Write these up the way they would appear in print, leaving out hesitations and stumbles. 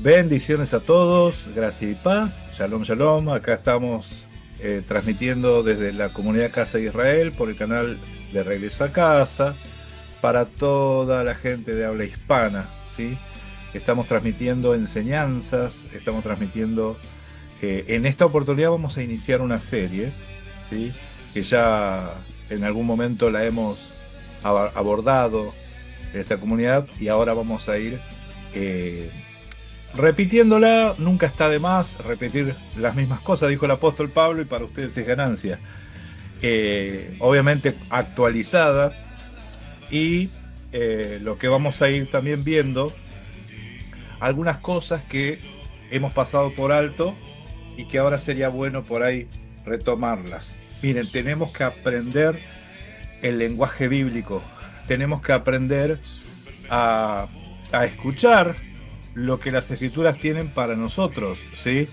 Bendiciones a todos, gracia y paz, shalom shalom, acá estamos transmitiendo desde la comunidad Casa de Israel por el canal de Regreso a Casa para toda la gente de habla hispana, ¿sí? Estamos transmitiendo enseñanzas, estamos transmitiendo, en esta oportunidad vamos a iniciar una serie, ¿sí? Que ya en algún momento la hemos abordado en esta comunidad y ahora vamos a ir eh, repitiéndola. Nunca está de más repetir las mismas cosas, dijo el apóstol Pablo, y para ustedes es ganancia. Obviamente actualizada, y lo que vamos a ir también viendo, algunas cosas que hemos pasado por alto y que ahora sería bueno por ahí retomarlas. Miren, tenemos que aprender el lenguaje bíblico, tenemos que aprender a, a escuchar lo que las escrituras tienen para nosotros, ¿sí?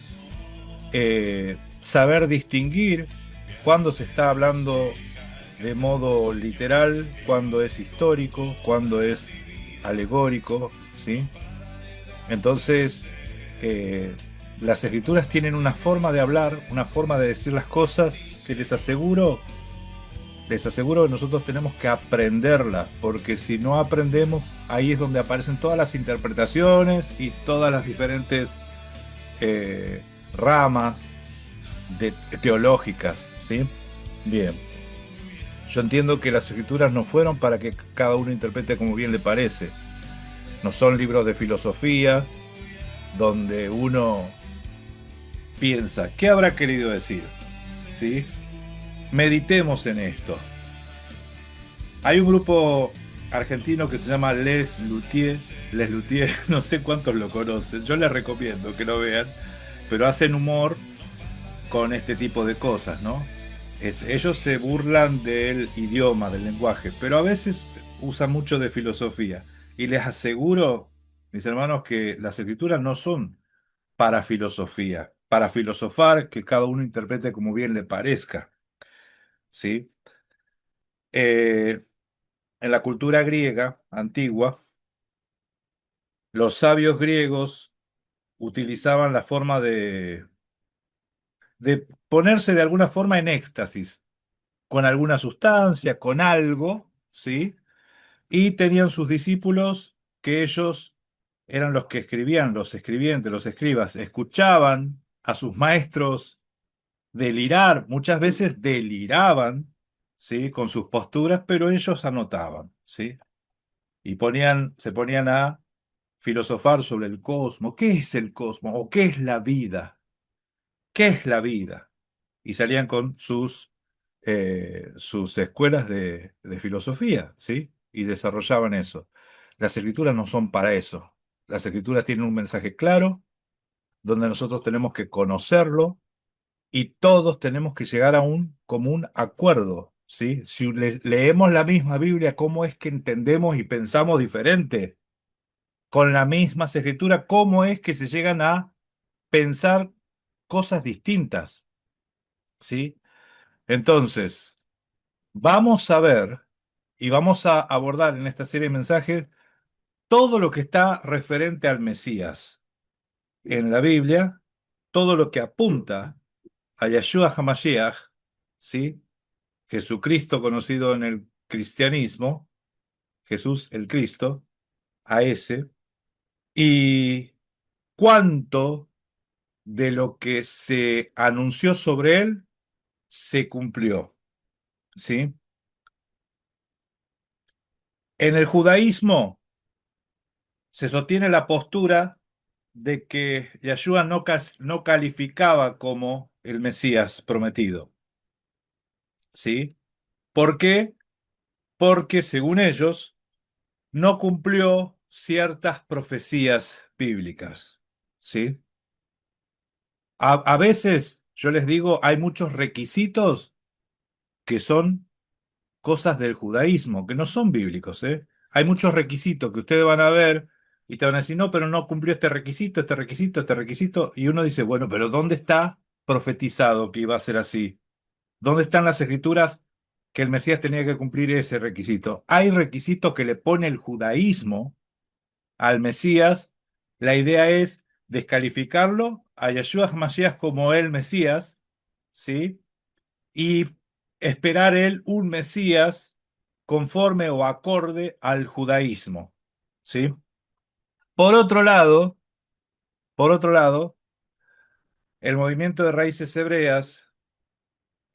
Saber distinguir cuándo se está hablando de modo literal, cuándo es histórico, cuándo es alegórico, ¿sí? Entonces, eh, las escrituras tienen una forma de hablar, una forma de decir las cosas que les aseguro que nosotros tenemos que aprenderla, porque si no aprendemos, ahí es donde aparecen todas las interpretaciones y todas las diferentes ramas teológicas, ¿sí? Bien, yo entiendo que las escrituras no fueron para que cada uno interprete como bien le parece. No son libros de filosofía donde uno piensa, ¿qué habrá querido decir? ¿Sí? Meditemos en esto. Hay un grupo argentino que se llama Les Luthiers, no sé cuántos lo conocen, yo les recomiendo que lo vean, pero hacen humor con este tipo de cosas, ¿no? Ellos se burlan del idioma, del lenguaje, pero a veces usan mucho de filosofía. Y les aseguro, mis hermanos, que las escrituras no son para filosofía, para filosofar, que cada uno interprete como bien le parezca, ¿sí? Eh, en la cultura griega antigua, los sabios griegos utilizaban la forma de ponerse de alguna forma en éxtasis, con alguna sustancia, con algo, ¿sí? Y tenían sus discípulos que ellos eran los que escribían, los escribientes, los escribas, escuchaban a sus maestros delirar, muchas veces deliraban, ¿sí? Con sus posturas, pero ellos anotaban, ¿sí? Y se ponían a filosofar sobre el cosmos. ¿Qué es el cosmos? ¿O qué es la vida? ¿Qué es la vida? Y salían con sus escuelas de filosofía, ¿sí? Y desarrollaban eso. Las escrituras no son para eso. Las escrituras tienen un mensaje claro, donde nosotros tenemos que conocerlo y todos tenemos que llegar a un común acuerdo, ¿sí? Si leemos la misma Biblia, ¿cómo es que entendemos y pensamos diferente? Con la misma escritura, ¿cómo es que se llegan a pensar cosas distintas? ¿Sí? Entonces, vamos a ver y vamos a abordar en esta serie de mensajes todo lo que está referente al Mesías en la Biblia, todo lo que apunta a Yeshua HaMashiach, ¿sí? Jesucristo conocido en el cristianismo, Jesús el Cristo, a ese, y cuánto de lo que se anunció sobre él se cumplió, ¿sí? En el judaísmo se sostiene la postura de que Yeshua no calificaba como el Mesías prometido, ¿sí? ¿Por qué? Porque según ellos no cumplió ciertas profecías bíblicas, ¿sí? A veces, yo les digo, hay muchos requisitos que son cosas del judaísmo, que no son bíblicos, ¿eh? Hay muchos requisitos que ustedes van a ver y te van a decir, no, pero no cumplió este requisito, este requisito, este requisito. Y uno dice, bueno, pero ¿dónde está profetizado que iba a ser así? ¿Dónde están las escrituras que el Mesías tenía que cumplir ese requisito? Hay requisitos que le pone el judaísmo al Mesías. La idea es descalificarlo a Yeshua HaMashiach como el Mesías, ¿sí? Y esperar él un Mesías conforme o acorde al judaísmo, ¿sí? Por otro lado, por otro lado, el movimiento de raíces hebreas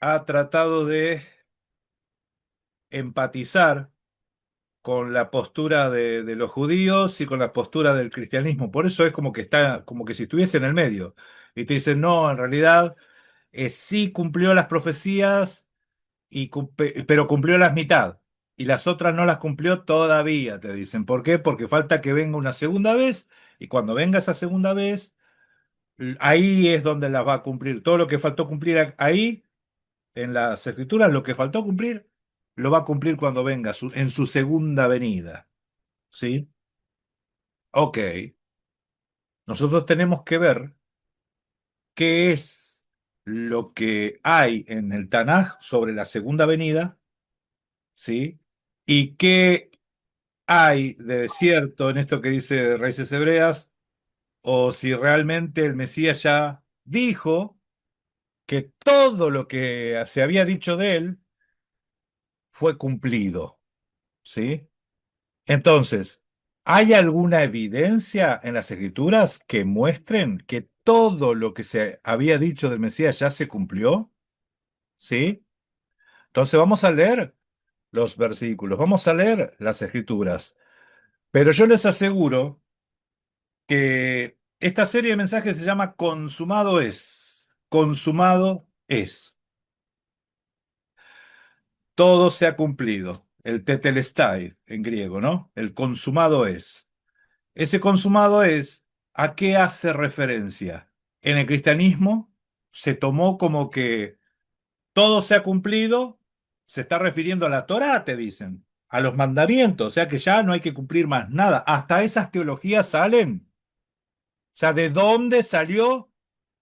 ha tratado de empatizar con la postura de los judíos y con la postura del cristianismo. Por eso es como que está, como que si estuviese en el medio. Y te dicen, no, en realidad sí cumplió las profecías, pero cumplió las mitad. Y las otras no las cumplió todavía, te dicen. ¿Por qué? Porque falta que venga una segunda vez. Y cuando venga esa segunda vez, ahí es donde las va a cumplir. Todo lo que faltó cumplir ahí, en las escrituras, lo que faltó cumplir, lo va a cumplir cuando venga en su segunda venida. ¿Sí? Ok, nosotros tenemos que ver qué es lo que hay en el Tanaj sobre la segunda venida, ¿sí? Y qué hay de cierto en esto que dice Raíces Hebreas, o si realmente el Mesías ya dijo que todo lo que se había dicho de él fue cumplido, ¿sí? Entonces, ¿hay alguna evidencia en las Escrituras que muestren que todo lo que se había dicho del Mesías ya se cumplió? ¿Sí? Entonces vamos a leer los versículos, vamos a leer las Escrituras. Pero yo les aseguro que esta serie de mensajes se llama Consumado es. Consumado es. Todo se ha cumplido. El tetelestai en griego, ¿no? El consumado es. Ese consumado es, ¿a qué hace referencia? En el cristianismo se tomó como que todo se ha cumplido, se está refiriendo a la Torá, te dicen, a los mandamientos, o sea que ya no hay que cumplir más nada. Hasta esas teologías salen. O sea, ¿de dónde salió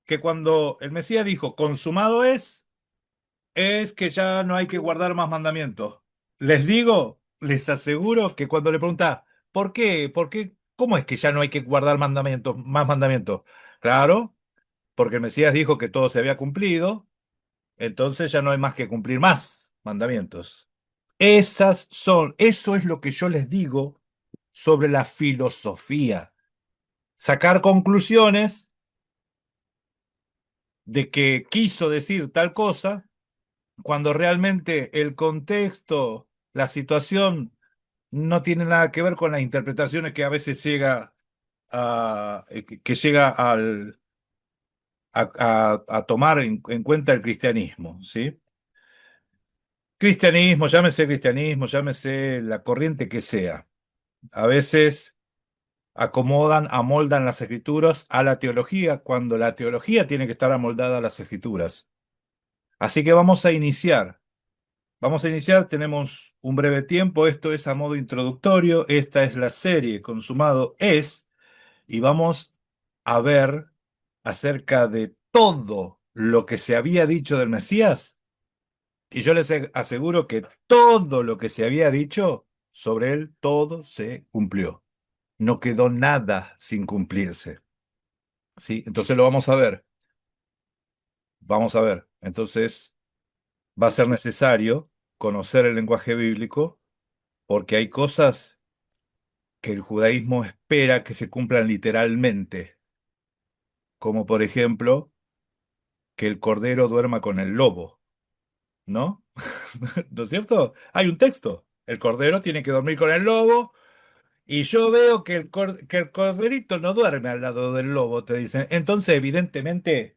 que cuando el Mesías dijo, consumado es que ya no hay que guardar más mandamientos? Les digo, les aseguro que cuando le pregunta, ¿por qué? ¿Por qué? ¿Cómo es que ya no hay que guardar mandamientos, más mandamientos? Claro, porque el Mesías dijo que todo se había cumplido, entonces ya no hay más que cumplir más mandamientos. Eso es lo que yo les digo sobre la filosofía. Sacar conclusiones de que quiso decir tal cosa cuando realmente el contexto, la situación no tiene nada que ver con las interpretaciones que a veces llega que llega a tomar en cuenta el cristianismo, ¿sí? Cristianismo, llámese la corriente que sea. A veces acomodan, amoldan las escrituras a la teología cuando la teología tiene que estar amoldada a las escrituras. Así que vamos a iniciar. Vamos a iniciar, tenemos un breve tiempo, esto es a modo introductorio, esta es la serie Consumado es, y vamos a ver acerca de todo lo que se había dicho del Mesías, y yo les aseguro que todo lo que se había dicho sobre él, todo se cumplió. No quedó nada sin cumplirse, ¿sí? Entonces lo vamos a ver, vamos a ver. Entonces va a ser necesario conocer el lenguaje bíblico porque hay cosas que el judaísmo espera que se cumplan literalmente, como por ejemplo que el cordero duerma con el lobo, ¿no? ¿No es cierto? Hay un texto. El cordero tiene que dormir con el lobo y yo veo que que el corderito no duerme al lado del lobo, te dicen. Entonces, evidentemente,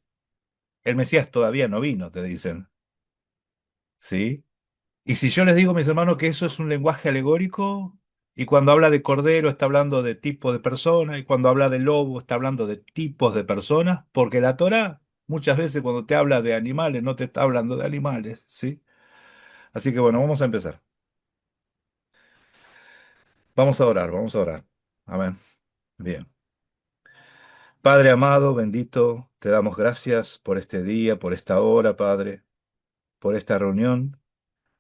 el Mesías todavía no vino, te dicen. ¿Sí? Y si yo les digo, mis hermanos, que eso es un lenguaje alegórico, y cuando habla de cordero está hablando de tipo de persona, y cuando habla de lobo está hablando de tipos de personas, porque la Torá muchas veces cuando te habla de animales no te está hablando de animales, ¿sí? Así que bueno, vamos a empezar. Vamos a orar, vamos a orar. Amén. Bien. Padre amado, bendito, te damos gracias por este día, por esta hora, Padre, por esta reunión.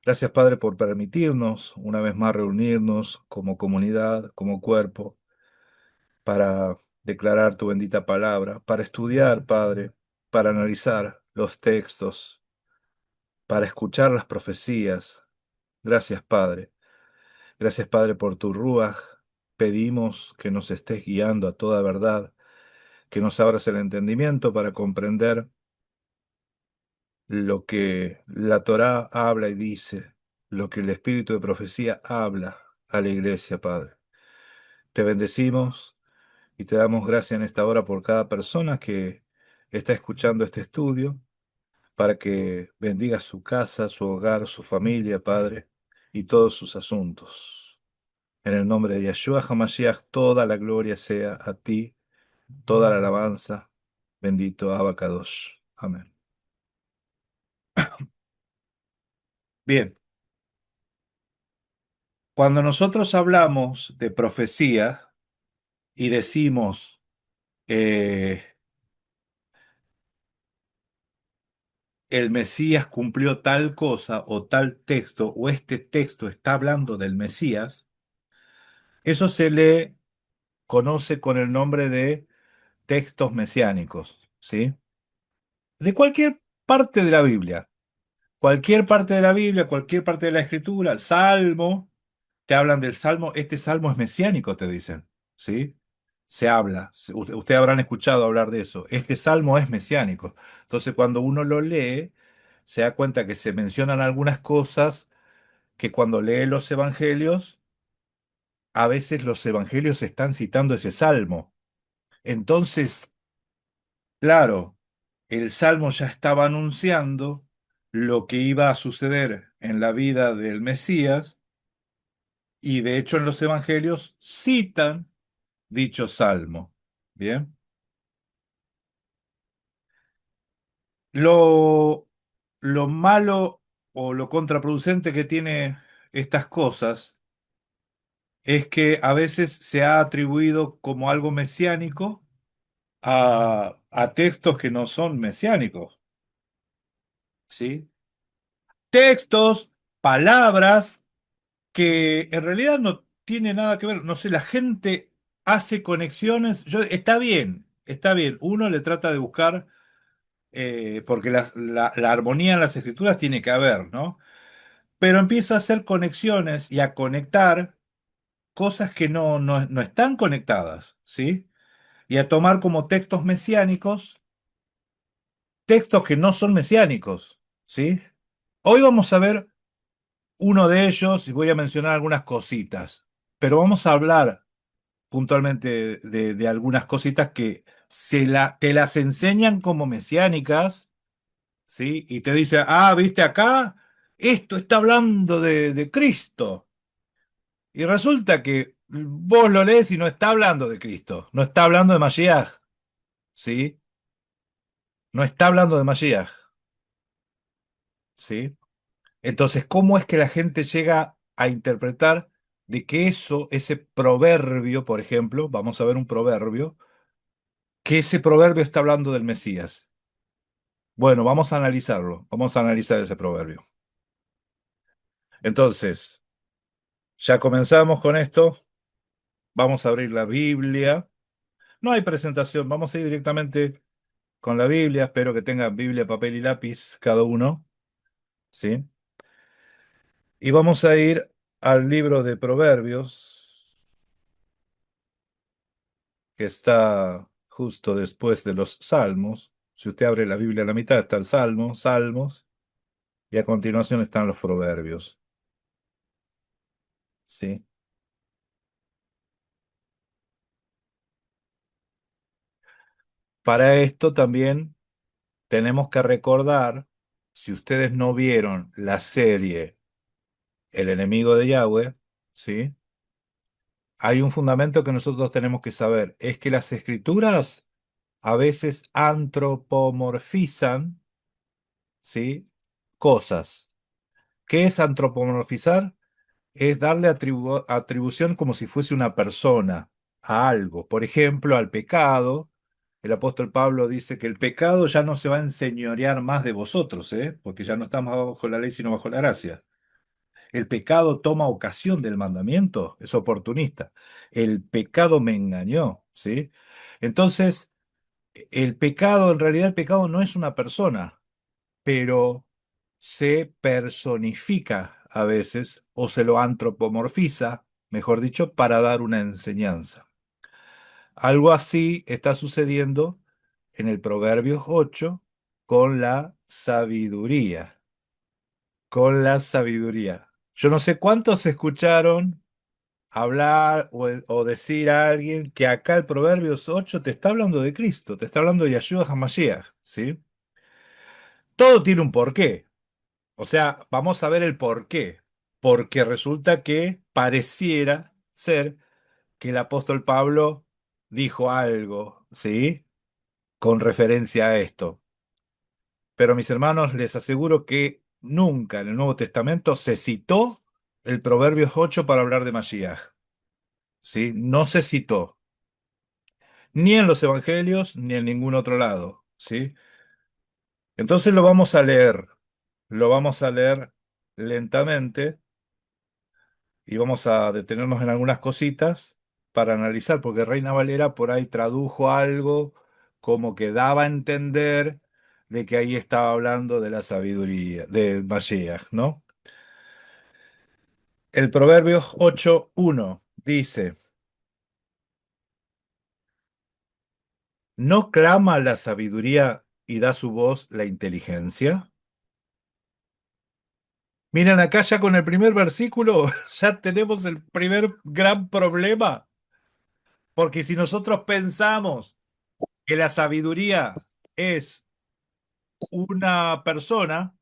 Gracias, Padre, por permitirnos una vez más reunirnos como comunidad, como cuerpo, para declarar tu bendita palabra, para estudiar, Padre, para analizar los textos, para escuchar las profecías. Gracias, Padre. Gracias, Padre, por tu Ruaj. Pedimos que nos estés guiando a toda verdad, que nos abras el entendimiento para comprender lo que la Torá habla y dice, lo que el Espíritu de profecía habla a la iglesia, Padre. Te bendecimos y te damos gracias en esta hora por cada persona que está escuchando este estudio, para que bendiga su casa, su hogar, su familia, Padre, y todos sus asuntos. En el nombre de Yeshua HaMashiach, toda la gloria sea a ti, toda la alabanza. Bendito Abacadosh. Amén. Bien, cuando nosotros hablamos de profecía y decimos, eh, el Mesías cumplió tal cosa o tal texto o este texto está hablando del Mesías, eso se le conoce con el nombre de textos mesiánicos, ¿sí? De cualquier parte de la Biblia, cualquier parte de la Biblia, cualquier parte de la Escritura, Salmo, te hablan del Salmo, este Salmo es mesiánico, te dicen, ¿sí? Se habla, ustedes habrán escuchado hablar de eso, este Salmo es mesiánico. Entonces, cuando uno lo lee, se da cuenta que se mencionan algunas cosas que cuando lee los evangelios, a veces los evangelios están citando ese Salmo. Entonces, claro, el Salmo ya estaba anunciando lo que iba a suceder en la vida del Mesías y de hecho en los evangelios citan dicho Salmo. Bien. Lo, lo malo o lo contraproducente que tiene estas cosas es que a veces se ha atribuido como algo mesiánico a textos que no son mesiánicos, ¿sí? Textos, palabras que en realidad no tiene nada que ver. No sé, la gente hace conexiones. Está bien. Uno le trata de buscar, porque la armonía en las escrituras tiene que haber, ¿no? Pero empieza a hacer conexiones y a conectar cosas que no están conectadas, ¿sí? Y a tomar como textos mesiánicos textos que no son mesiánicos, ¿sí? Hoy vamos a ver uno de ellos y voy a mencionar algunas cositas, pero vamos a hablar puntualmente de algunas cositas que te las enseñan como mesiánicas, ¿sí? Y te dicen, ah, viste acá, esto está hablando de Cristo. Y resulta que vos lo lees y no está hablando de Cristo, no está hablando de Mashiach, ¿sí? No está hablando de Mashiach, ¿sí? Entonces, ¿cómo es que la gente llega a interpretar de que eso, ese proverbio, por ejemplo, vamos a ver un proverbio, que ese proverbio está hablando del Mesías? Bueno, vamos a analizarlo, vamos a analizar ese proverbio. Entonces, ya comenzamos con esto, vamos a abrir la Biblia. No hay presentación, vamos a ir directamente con la Biblia, espero que tengan Biblia, papel y lápiz cada uno, ¿sí? Y vamos a ir al libro de Proverbios, que está justo después de los Salmos. Si usted abre la Biblia a la mitad, está el Salmo, Salmos, y a continuación están los Proverbios, ¿sí? Para esto también tenemos que recordar, si ustedes no vieron la serie El enemigo de Yahweh, ¿sí? Hay un fundamento que nosotros tenemos que saber, es que las escrituras a veces antropomorfizan, ¿sí? Cosas. ¿Qué es antropomorfizar? Es darle atribución como si fuese una persona a algo. Por ejemplo, al pecado. El apóstol Pablo dice que el pecado ya no se va a enseñorear más de vosotros, ¿eh? Porque ya no estamos bajo la ley, sino bajo la gracia. El pecado toma ocasión del mandamiento, es oportunista. El pecado me engañó, ¿sí? Entonces, el pecado, en realidad el pecado no es una persona, pero se personifica a veces o se lo antropomorfiza, mejor dicho, para dar una enseñanza. Algo así está sucediendo en el Proverbios 8 con la sabiduría, con la sabiduría. Yo no sé cuántos escucharon hablar o decir a alguien que acá el Proverbios 8 te está hablando de Cristo, te está hablando de Yahshua HaMashiach, ¿sí? Todo tiene un porqué. O sea, vamos a ver el porqué. Porque resulta que pareciera ser que el apóstol Pablo dijo algo, ¿sí? Con referencia a esto. Pero mis hermanos, les aseguro que nunca en el Nuevo Testamento se citó el Proverbios 8 para hablar de Mashiach, ¿sí? No se citó, ni en los Evangelios ni en ningún otro lado, ¿sí? Entonces lo vamos a leer lentamente y vamos a detenernos en algunas cositas para analizar, porque Reina Valera por ahí tradujo algo como que daba a entender de que ahí estaba hablando de la sabiduría, de Mashiach, ¿no? El Proverbios 8:1 dice, ¿no clama la sabiduría y da su voz la inteligencia? Miren, acá ya con el primer versículo ya tenemos el primer gran problema, porque si nosotros pensamos que la sabiduría es una persona,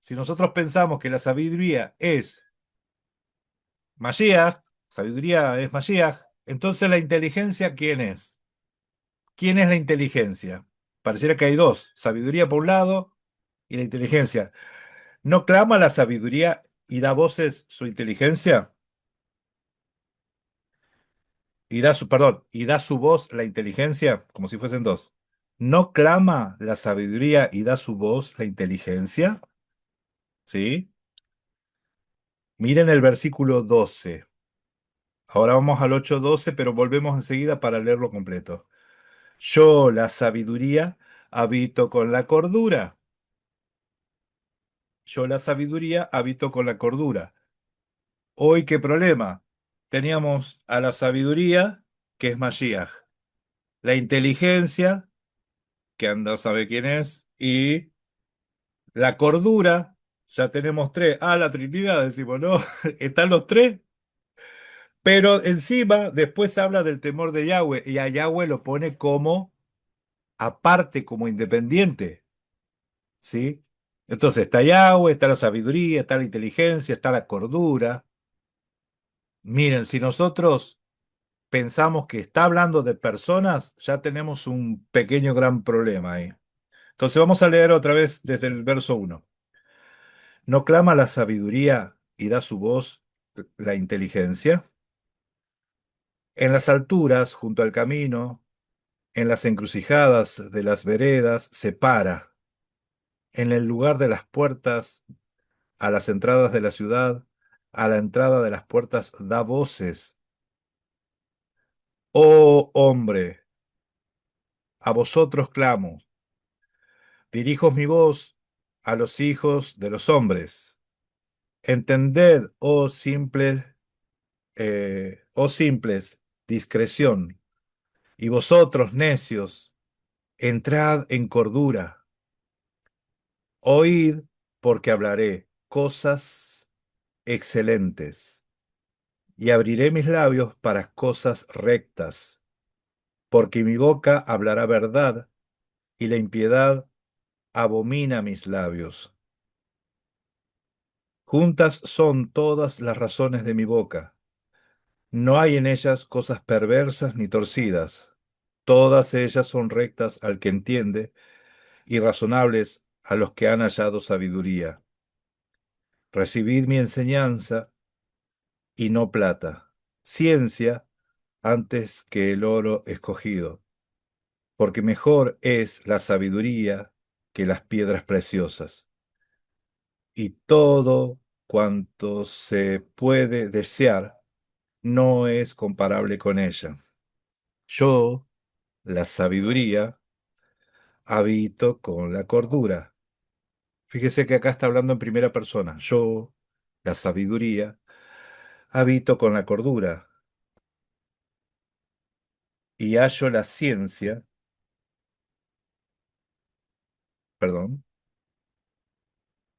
si nosotros pensamos que la sabiduría es Mashiach, sabiduría es Mashiach, entonces la inteligencia, ¿quién es? ¿Quién es la inteligencia? Pareciera que hay dos, sabiduría por un lado y la inteligencia. ¿No clama la sabiduría y da voces su inteligencia? Y da su, perdón, y da su voz la inteligencia, como si fuesen dos. ¿No clama la sabiduría y da su voz la inteligencia? ¿Sí? Miren el versículo 12. Ahora vamos al 8:12, pero volvemos enseguida para leerlo completo. Yo, la sabiduría, habito con la cordura. Yo, la sabiduría, habito con la cordura. Hoy, ¿qué problema? Teníamos a la sabiduría, que es Mashiach, la inteligencia, que anda sabe quién es, y la cordura, ya tenemos tres. Ah, la Trinidad, decimos, ¿no? Están los tres, pero encima después habla del temor de Yahweh, y a Yahweh lo pone como aparte, como independiente, ¿sí? Entonces está Yahweh, está la sabiduría, está la inteligencia, está la cordura. Miren, si nosotros pensamos que está hablando de personas, ya tenemos un pequeño gran problema ahí. Entonces vamos a leer otra vez desde el verso 1. ¿No clama la sabiduría y da su voz la inteligencia? En las alturas, junto al camino, en las encrucijadas de las veredas, se para. En el lugar de las puertas, a las entradas de la ciudad, a la entrada de las puertas, da voces. Oh hombre, a vosotros clamo. Dirijo mi voz a los hijos de los hombres. Entended, oh simples, discreción. Y vosotros, necios, entrad en cordura. Oíd, porque hablaré cosas excelentes. Y abriré mis labios para cosas rectas, porque mi boca hablará verdad, y la impiedad abomina mis labios. Juntas son todas las razones de mi boca. No hay en ellas cosas perversas ni torcidas. Todas ellas son rectas al que entiende y razonables a los que han hallado sabiduría. Recibid mi enseñanza y no plata, ciencia antes que el oro escogido, porque mejor es la sabiduría que las piedras preciosas, y todo cuanto se puede desear no es comparable con ella. Yo, la sabiduría, habito con la cordura. Fíjese que acá está hablando en primera persona. Yo, la sabiduría, habito con la cordura y hallo la ciencia, perdón,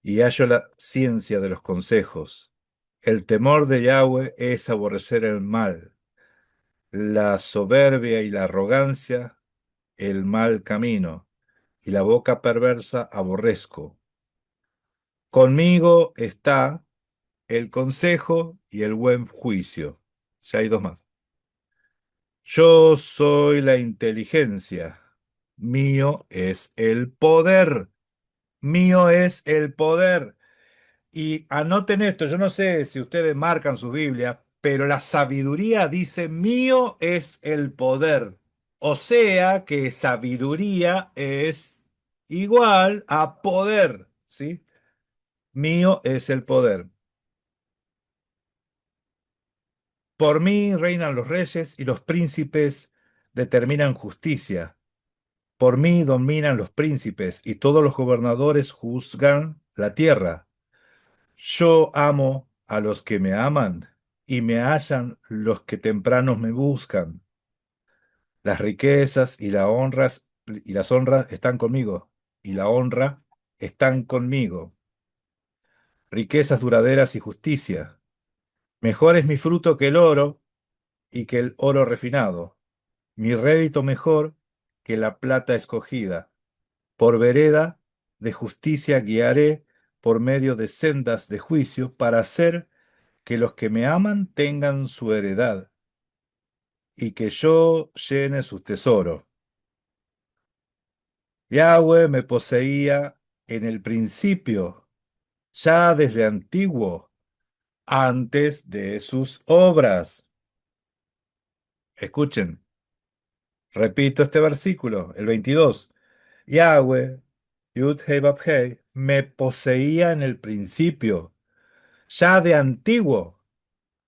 y hallo la ciencia de los consejos. El temor de Yahweh es aborrecer el mal, la soberbia y la arrogancia, el mal camino, y la boca perversa aborrezco. Conmigo está el consejo y el buen juicio. Ya hay dos más. Yo soy la inteligencia. Mío es el poder. Mío es el poder. Y anoten esto, yo no sé si ustedes marcan su Biblia, pero la sabiduría dice, mío es el poder. O sea que sabiduría es igual a poder, ¿sí? Mío es el poder. Por mí reinan los reyes y los príncipes determinan justicia. Por mí dominan los príncipes y todos los gobernadores juzgan la tierra. Yo amo a los que me aman y me hallan los que tempranos me buscan. Las riquezas y las honras están conmigo, y la honra están conmigo. Riquezas duraderas y justicia. Mejor es mi fruto que el oro y que el oro refinado. Mi rédito mejor que la plata escogida. Por vereda de justicia guiaré por medio de sendas de juicio para hacer que los que me aman tengan su heredad y que yo llene sus tesoros. Yahweh me poseía en el principio, ya desde antiguo, antes de sus obras. Escuchen, repito este versículo, el 22. Yahweh, Yud Heh Vav Heh, me poseía en el principio, ya de antiguo,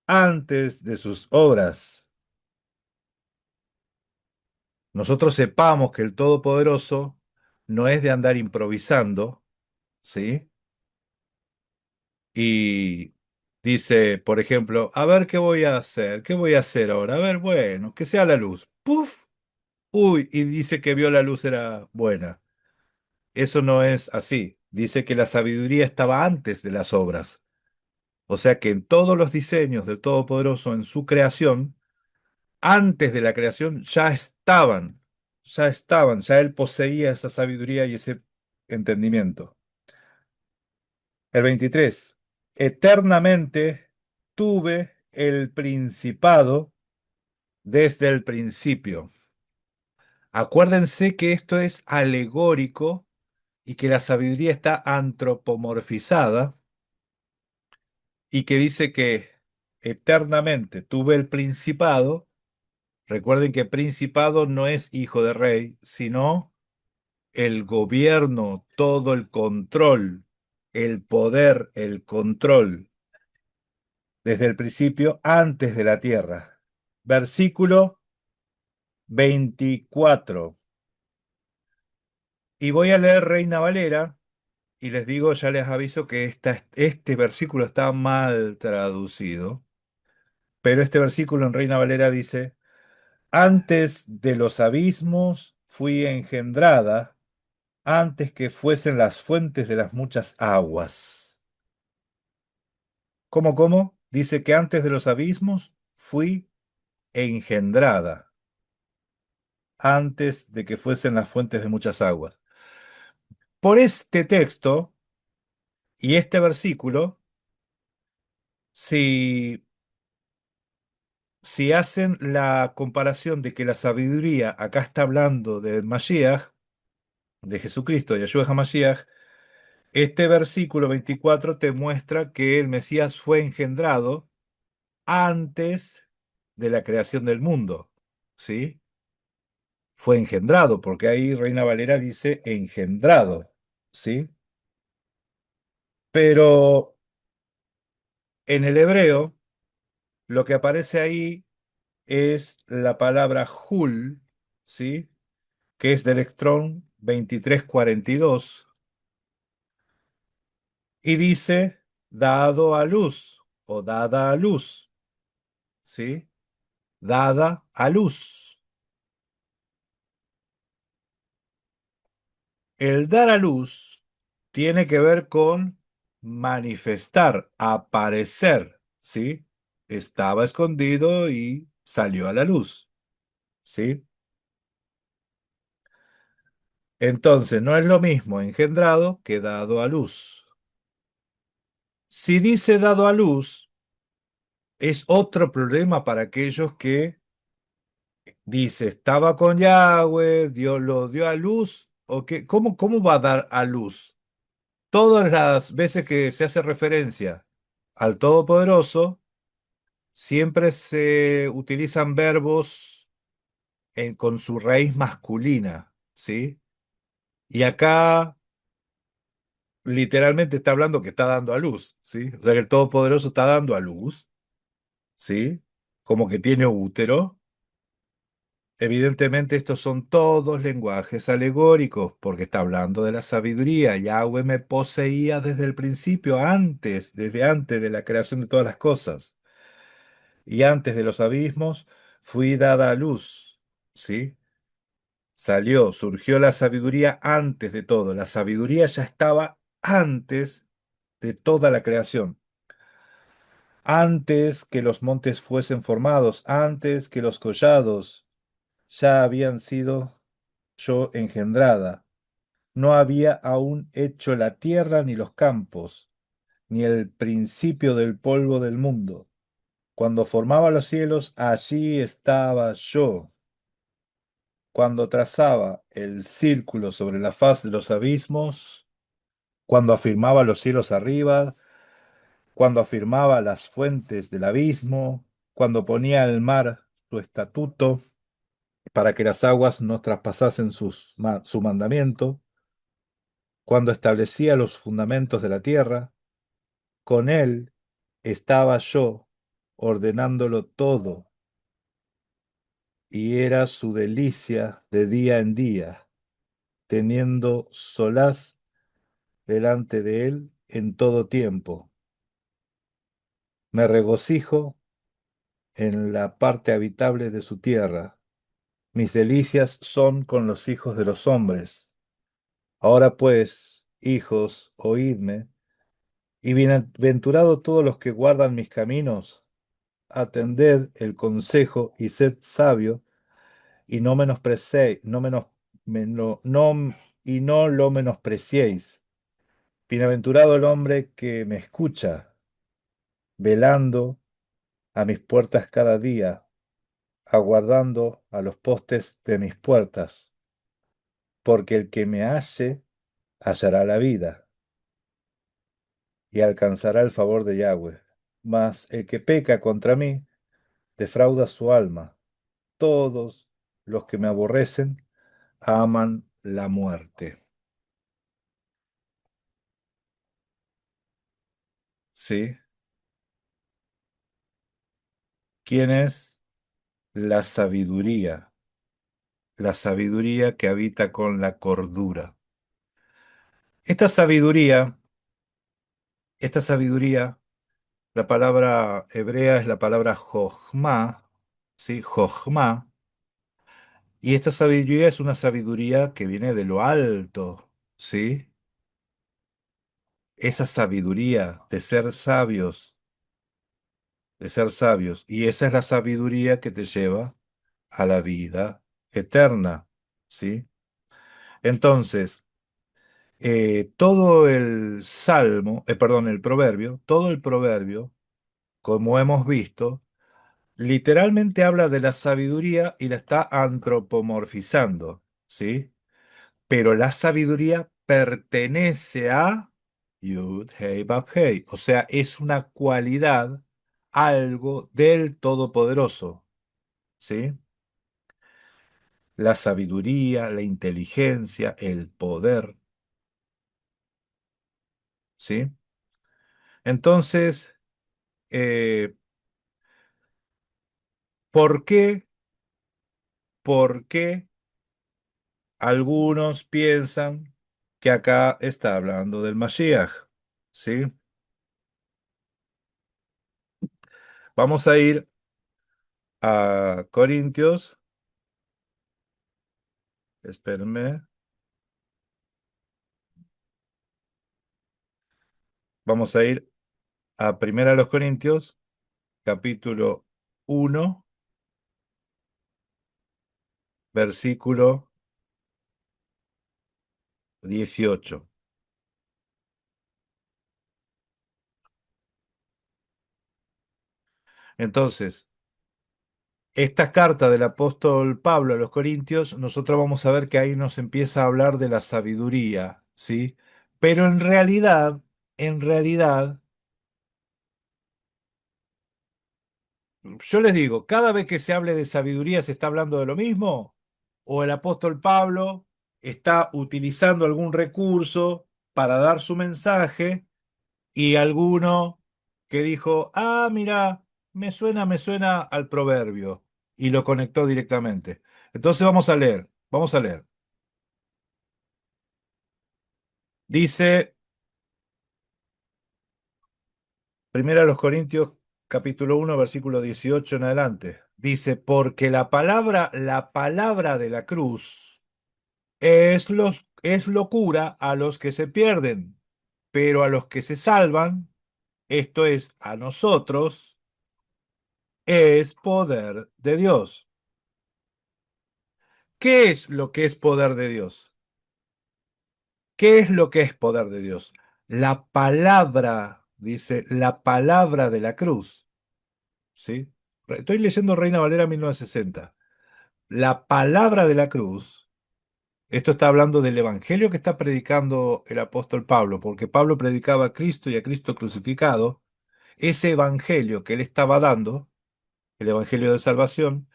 antes de sus obras. Nosotros sepamos que el Todopoderoso no es de andar improvisando, ¿sí? Y dice, por ejemplo, a ver qué voy a hacer, qué voy a hacer ahora, a ver, bueno, que sea la luz. ¡Puf! Uy, y dice que vio la luz era buena. Eso no es así. Dice que la sabiduría estaba antes de las obras. O sea que en todos los diseños del Todopoderoso, en su creación, antes de la creación ya él poseía esa sabiduría y ese entendimiento. El 23. Eternamente tuve el principado desde el principio. Acuérdense que esto es alegórico y que la sabiduría está antropomorfizada y que dice que eternamente tuve el principado. Recuerden que principado no es hijo de rey, sino el gobierno, todo el control, el poder, el control, desde el principio, antes de la tierra. Versículo 24. Y voy a leer Reina Valera, y les digo, ya les aviso que este versículo está mal traducido, pero este versículo en Reina Valera dice, antes de los abismos fui engendrada, antes que fuesen las fuentes de las muchas aguas. ¿Cómo? Dice que antes de los abismos fui engendrada, antes de que fuesen las fuentes de muchas aguas. Por este texto y este versículo, si, si hacen la comparación de que la sabiduría acá está hablando de Mashiach, de Jesucristo, de Yahshua HaMashiach, este versículo 24 te muestra que el Mesías fue engendrado antes de la creación del mundo, ¿sí? Fue engendrado, porque ahí Reina Valera dice engendrado, ¿sí? Pero en el hebreo, lo que aparece ahí es la palabra Hul, ¿sí? Que es de electrón 2342 y dice dado a luz o dada a luz, ¿sí? Dada a luz. El dar a luz tiene que ver con manifestar, aparecer, ¿sí? Estaba escondido y salió a la luz, ¿sí? Entonces, no es lo mismo engendrado que dado a luz. Si dice dado a luz, es otro problema para aquellos que dice estaba con Yahweh, Dios lo dio a luz, o qué, ¿cómo va a dar a luz? Todas las veces que se hace referencia al Todopoderoso, siempre se utilizan verbos con su raíz masculina, ¿sí? Y acá literalmente está hablando que está dando a luz, ¿sí? O sea que el Todopoderoso está dando a luz, ¿sí? Como que tiene útero. Evidentemente estos son todos lenguajes alegóricos, porque está hablando de la sabiduría. Yahweh me poseía desde el principio, antes, desde antes de la creación de todas las cosas. Y antes de los abismos fui dada a luz, ¿sí? Salió, surgió la sabiduría antes de todo. La sabiduría ya estaba antes de toda la creación. Antes que los montes fuesen formados, antes que los collados ya habían sido yo engendrada. No había aún hecho la tierra ni los campos, ni el principio del polvo del mundo. Cuando formaba los cielos, allí estaba yo. Cuando trazaba el círculo sobre la faz de los abismos, cuando afirmaba los cielos arriba, cuando afirmaba las fuentes del abismo, cuando ponía al mar su estatuto para que las aguas no traspasasen su mandamiento, cuando establecía los fundamentos de la tierra, con él estaba yo ordenándolo todo, y era su delicia de día en día, teniendo solaz delante de él en todo tiempo. Me regocijo en la parte habitable de su tierra. Mis delicias son con los hijos de los hombres. Ahora pues, hijos, oídme, y bienaventurados todos los que guardan mis caminos. Atended el consejo y sed sabio, y no menospreciéis, y no lo menospreciéis. Bienaventurado el hombre que me escucha, velando a mis puertas cada día, aguardando a los postes de mis puertas, porque el que me halle hallará la vida y alcanzará el favor de Yahweh. Mas el que peca contra mí defrauda su alma. Todos los que me aborrecen aman la muerte. ¿Sí? ¿Quién es la sabiduría? La sabiduría que habita con la cordura. Esta sabiduría, esta sabiduría, la palabra hebrea es la palabra jochma, ¿sí? Jochma. Y esta sabiduría es una sabiduría que viene de lo alto, ¿sí? Esa sabiduría de ser sabios, de ser sabios. Y esa es la sabiduría que te lleva a la vida eterna, ¿sí? Entonces, todo el salmo, perdón, el proverbio, todo el proverbio, como hemos visto, literalmente habla de la sabiduría y la está antropomorfizando, ¿sí? Pero la sabiduría pertenece a Yud, Hei, Vav, Hei, o sea, es una cualidad, algo del Todopoderoso, ¿sí? La sabiduría, la inteligencia, el poder, ¿sí? Entonces, eh, ¿Por qué? ¿Por qué algunos piensan que acá está hablando del Mashiach? ¿Sí? Vamos a ir a Corintios. Espérenme. Vamos a ir a Primera de los Corintios, capítulo 1, versículo 18. Entonces, esta carta del apóstol Pablo a los Corintios, nosotros vamos a ver que ahí nos empieza a hablar de la sabiduría, ¿sí? Pero en realidad, yo les digo, cada vez que se hable de sabiduría se está hablando de lo mismo, o el apóstol Pablo está utilizando algún recurso para dar su mensaje y alguno que dijo, ah, mira, me suena al proverbio y lo conectó directamente. Entonces vamos a leer. Dice, Primera de los Corintios, capítulo 1 versículo 18 en adelante. Dice, porque la palabra de la cruz es locura a los que se pierden, pero a los que se salvan, esto es, a nosotros, es poder de Dios. ¿Qué es lo que es poder de Dios? ¿Qué es lo que es poder de Dios? La palabra, dice, la palabra de la cruz, ¿sí? Estoy leyendo Reina Valera 1960. La palabra de la cruz, esto está hablando del evangelio que está predicando el apóstol Pablo, porque Pablo predicaba a Cristo y a Cristo crucificado. Ese evangelio que él estaba dando, el evangelio de salvación,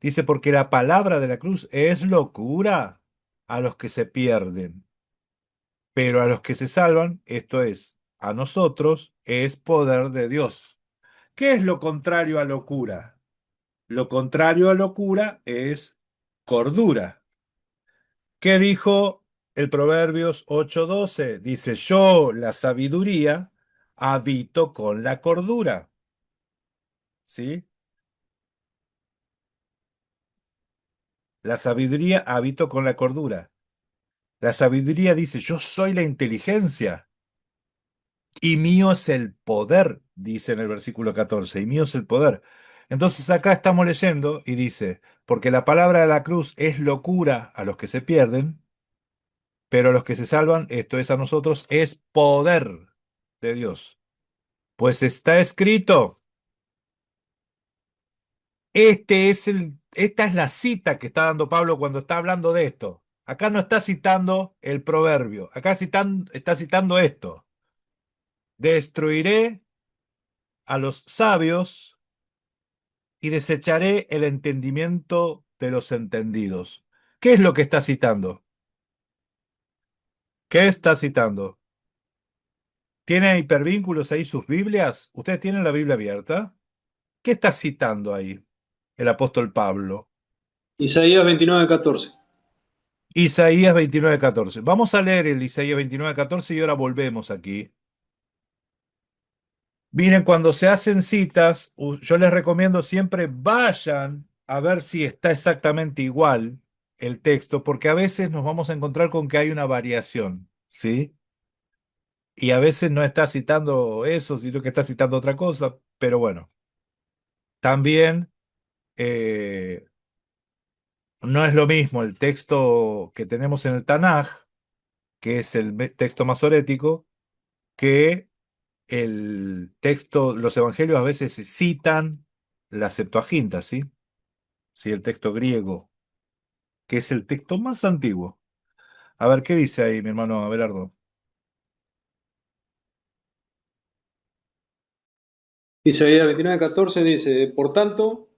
dice, porque la palabra de la cruz es locura a los que se pierden, pero a los que se salvan, esto es, a nosotros, es poder de Dios. ¿Qué es lo contrario a locura? Lo contrario a locura es cordura. ¿Qué dijo el Proverbios 8:12? Dice, yo, la sabiduría, habito con la cordura. ¿Sí? La sabiduría habito con la cordura. La sabiduría dice, yo soy la inteligencia y mío es el poder, dice en el versículo 14, y mío es el poder. Entonces acá estamos leyendo y dice, porque la palabra de la cruz es locura a los que se pierden, pero a los que se salvan, esto es a nosotros, es poder de Dios. Pues está escrito, esta es la cita que está dando Pablo cuando está hablando de esto. Acá no está citando el proverbio, acá está citando esto. Destruiré a los sabios y desecharé el entendimiento de los entendidos. ¿Qué es lo que está citando? ¿Qué está citando? ¿Tiene hipervínculos ahí sus Biblias? ¿Ustedes tienen la Biblia abierta? ¿Qué está citando ahí el apóstol Pablo? Isaías 29:14. Isaías 29:14. Vamos a leer el Isaías 29:14 y ahora volvemos aquí. Miren, cuando se hacen citas, yo les recomiendo siempre vayan a ver si está exactamente igual el texto, porque a veces nos vamos a encontrar con que hay una variación, ¿sí? Y a veces no está citando eso, sino que está citando otra cosa, pero bueno, también eh, no es lo mismo el texto que tenemos en el Tanaj, que es el texto masorético, que el texto, los evangelios a veces citan la Septuaginta, ¿sí? Sí, el texto griego, que es el texto más antiguo. A ver, ¿qué dice ahí, mi hermano Abelardo? Isaías 29:14 dice, por tanto,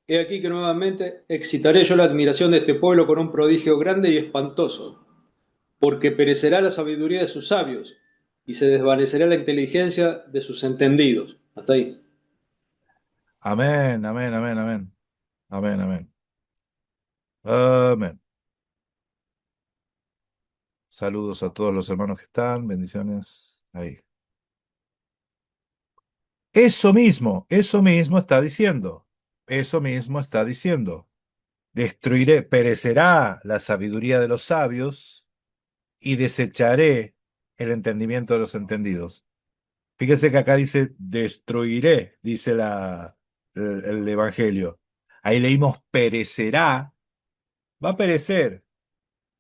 he aquí que nuevamente excitaré yo la admiración de este pueblo con un prodigio grande y espantoso, porque perecerá la sabiduría de sus sabios y se desvanecerá la inteligencia de sus entendidos. Hasta ahí. Amén, amén, amén, amén. Amén, amén. Amén. Saludos a todos los hermanos que están. Bendiciones. Ahí. Eso mismo está diciendo. Eso mismo está diciendo. Destruiré, perecerá la sabiduría de los sabios y desecharé el entendimiento de los entendidos. Fíjese que acá dice destruiré, dice el Evangelio. Ahí leímos perecerá, va a perecer,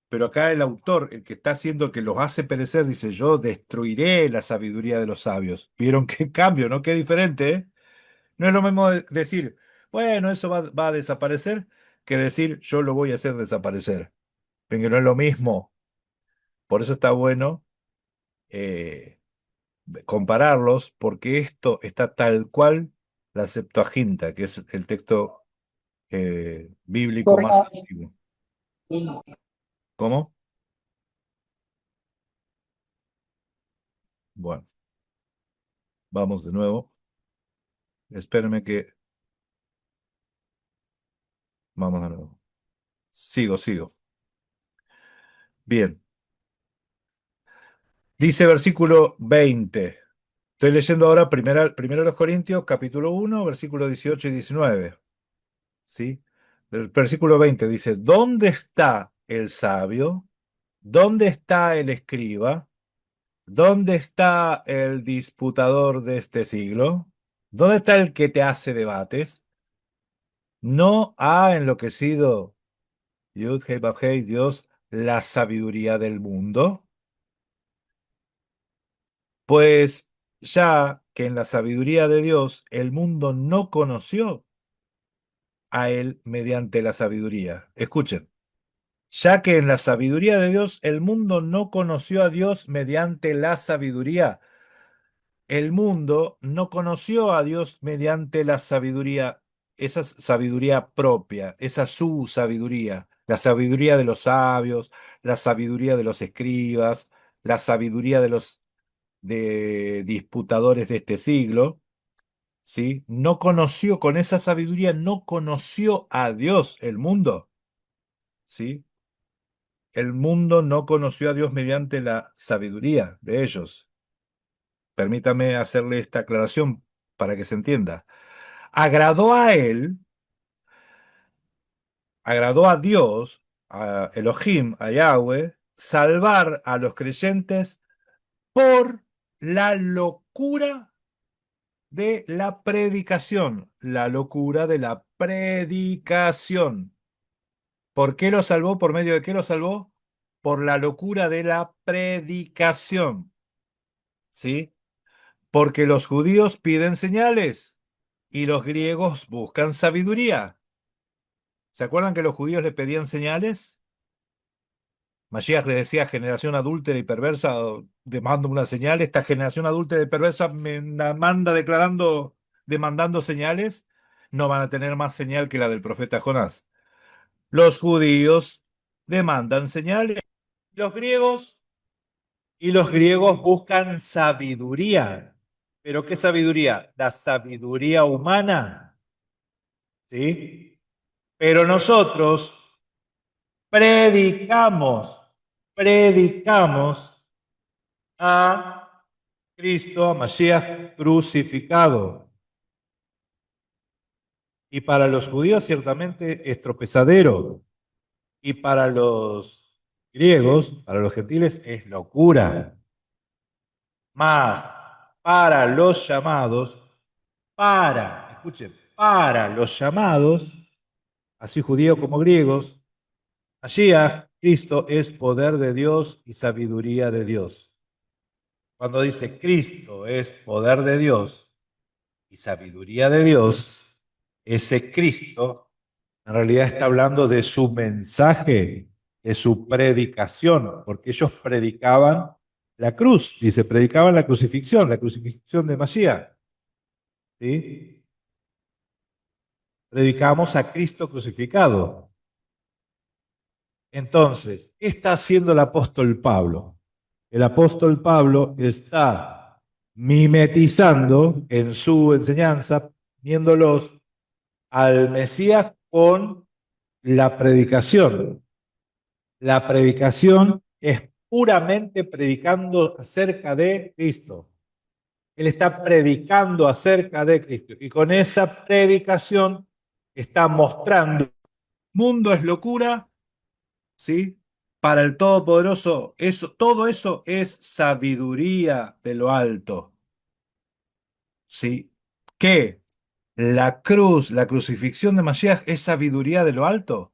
pero acá el autor, el que está haciendo que los hace perecer, dice yo destruiré la sabiduría de los sabios. ¿Vieron qué cambio, no? Qué diferente, ¿eh? No es lo mismo decir, bueno, eso va a desaparecer, que decir yo lo voy a hacer desaparecer. Ven que no es lo mismo. Por eso está bueno eh, compararlos, porque esto está tal cual la Septuaginta, que es el texto bíblico más antiguo. ¿Cómo? Bueno, vamos de nuevo. Espérenme que... Vamos de nuevo. Sigo. Bien. Dice versículo 20. Estoy leyendo ahora primero los Corintios, capítulo 1, versículos 18 y 19. ¿Sí? El versículo 20 dice, ¿dónde está el sabio? ¿Dónde está el escriba? ¿Dónde está el disputador de este siglo? ¿Dónde está el que te hace debates? ¿No ha enloquecido Yud Hei Vav Hei, Dios, la sabiduría del mundo? Pues ya que en la sabiduría de Dios el mundo no conoció a él mediante la sabiduría. Escuchen, ya que en la sabiduría de Dios el mundo no conoció a Dios mediante la sabiduría. El mundo no conoció a Dios mediante la sabiduría, esa sabiduría propia, esa su sabiduría, la sabiduría de los sabios, la sabiduría de los escribas, la sabiduría de los disputadores de este siglo, ¿sí? No conoció con esa sabiduría, no conoció a Dios el mundo, ¿sí? El mundo no conoció a Dios mediante la sabiduría de ellos. Permítame hacerle esta aclaración para que se entienda. Agradó a él, agradó a Dios, a Elohim, a Yahweh, salvar a los creyentes por la locura de la predicación. La locura de la predicación. ¿Por qué lo salvó? ¿Por medio de qué lo salvó? Por la locura de la predicación. ¿Sí? Porque los judíos piden señales y los griegos buscan sabiduría. ¿Se acuerdan que los judíos le pedían señales? Mashiach le decía generación adúltera y perversa, demando una señal. Esta generación adúltera y perversa me la manda demandando señales. No van a tener más señal que la del profeta Jonás. Los judíos demandan señales. Los griegos y los griegos buscan sabiduría. ¿Pero qué sabiduría? La sabiduría humana. ¿Sí? Pero nosotros predicamos, predicamos a Cristo, a Mashiach crucificado. Y para los judíos ciertamente es tropezadero. Y para los griegos, para los gentiles, es locura. Mas para los llamados, escuchen, para los llamados, así judíos como griegos, Mashiach, Cristo, es poder de Dios y sabiduría de Dios. Cuando dice Cristo es poder de Dios y sabiduría de Dios, ese Cristo en realidad está hablando de su mensaje, de su predicación, porque ellos predicaban la cruz, dice, predicaban la crucifixión de Mashiach. ¿Sí? Predicamos a Cristo crucificado. Entonces, ¿qué está haciendo el apóstol Pablo? El apóstol Pablo está mimetizando en su enseñanza, uniéndolos al Mesías con la predicación. La predicación es puramente predicando acerca de Cristo. Él está predicando acerca de Cristo y con esa predicación está mostrando el mundo es locura, ¿sí? Para el Todopoderoso, eso, todo eso es sabiduría de lo alto, ¿sí? ¿Qué? La cruz, la crucifixión de Mashiach es sabiduría de lo alto.